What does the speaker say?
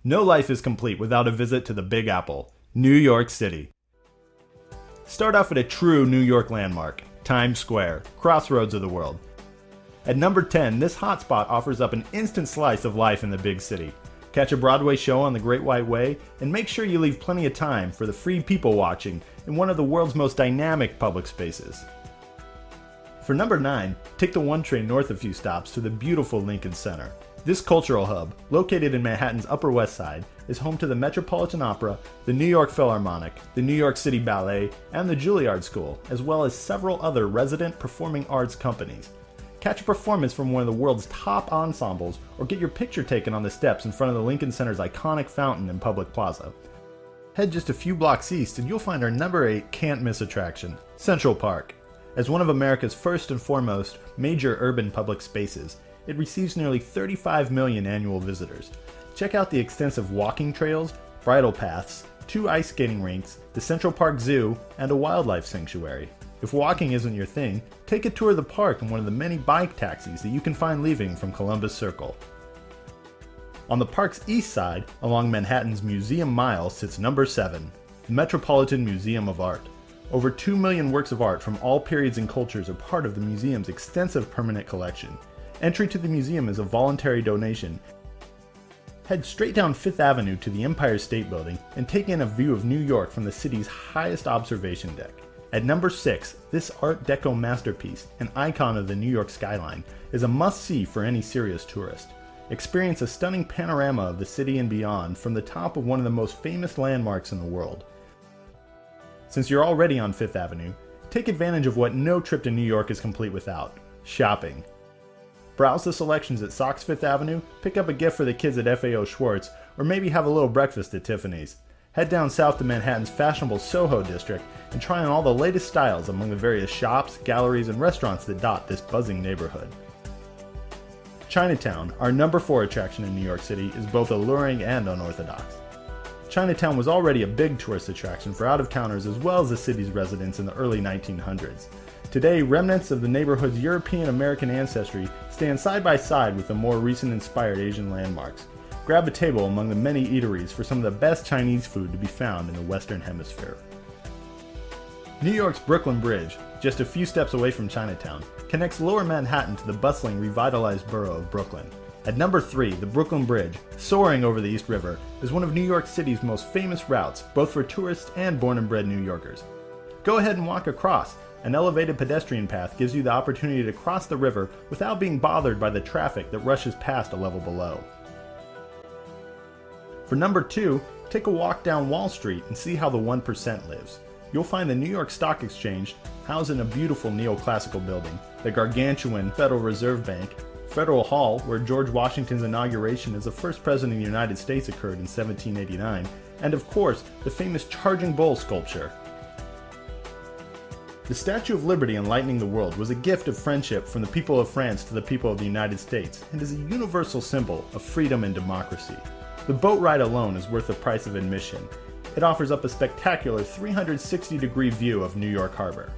No life is complete without a visit to the Big Apple, New York City. Start off at a true New York landmark, Times Square, crossroads of the world. At number 10, this hotspot offers up an instant slice of life in the big city. Catch a Broadway show on the Great White Way, and make sure you leave plenty of time for the free people watching in one of the world's most dynamic public spaces. For number 9, take the 1 train north a few stops to the beautiful Lincoln Center. This cultural hub, located in Manhattan's Upper West Side, is home to the Metropolitan Opera, the New York Philharmonic, the New York City Ballet, and the Juilliard School, as well as several other resident performing arts companies. Catch a performance from one of the world's top ensembles, or get your picture taken on the steps in front of the Lincoln Center's iconic fountain in Public Plaza. Head just a few blocks east and you'll find our number 8 can't-miss attraction, Central Park. As one of America's first and foremost major urban public spaces, it receives nearly 35 million annual visitors. Check out the extensive walking trails, bridle paths, 2 ice skating rinks, the Central Park Zoo, and a wildlife sanctuary. If walking isn't your thing, take a tour of the park in one of the many bike taxis that you can find leaving from Columbus Circle. On the park's east side, along Manhattan's Museum Mile, sits number 7, the Metropolitan Museum of Art. Over 2 million works of art from all periods and cultures are part of the museum's extensive permanent collection. Entry to the museum is a voluntary donation. Head straight down 5th Avenue to the Empire State Building and take in a view of New York from the city's highest observation deck. At number 6, this Art Deco masterpiece, an icon of the New York skyline, is a must-see for any serious tourist. Experience a stunning panorama of the city and beyond from the top of one of the most famous landmarks in the world. Since you're already on 5th Avenue, take advantage of what no trip to New York is complete without: shopping. Browse the selections at Saks Fifth Avenue, pick up a gift for the kids at FAO Schwartz, or maybe have a little breakfast at Tiffany's. Head down south to Manhattan's fashionable Soho district and try on all the latest styles among the various shops, galleries, and restaurants that dot this buzzing neighborhood. Chinatown, our number 4 attraction in New York City, is both alluring and unorthodox. Chinatown was already a big tourist attraction for out-of-towners as well as the city's residents in the early 1900s. Today, remnants of the neighborhood's European-American ancestry stand side by side with the more recent inspired Asian landmarks. Grab a table among the many eateries for some of the best Chinese food to be found in the Western Hemisphere. New York's Brooklyn Bridge, just a few steps away from Chinatown, connects Lower Manhattan to the bustling, revitalized borough of Brooklyn. At number 3, the Brooklyn Bridge, soaring over the East River, is one of New York City's most famous routes, both for tourists and born and bred New Yorkers. Go ahead and walk across. An elevated pedestrian path gives you the opportunity to cross the river without being bothered by the traffic that rushes past a level below. For number 2, take a walk down Wall Street and see how the 1% lives. You'll find the New York Stock Exchange housed in a beautiful neoclassical building, the gargantuan Federal Reserve Bank, Federal Hall, where George Washington's inauguration as the first president of the United States occurred in 1789, and of course, the famous Charging Bull sculpture. The Statue of Liberty enlightening the world was a gift of friendship from the people of France to the people of the United States, and is a universal symbol of freedom and democracy. The boat ride alone is worth the price of admission. It offers up a spectacular 360-degree view of New York Harbor.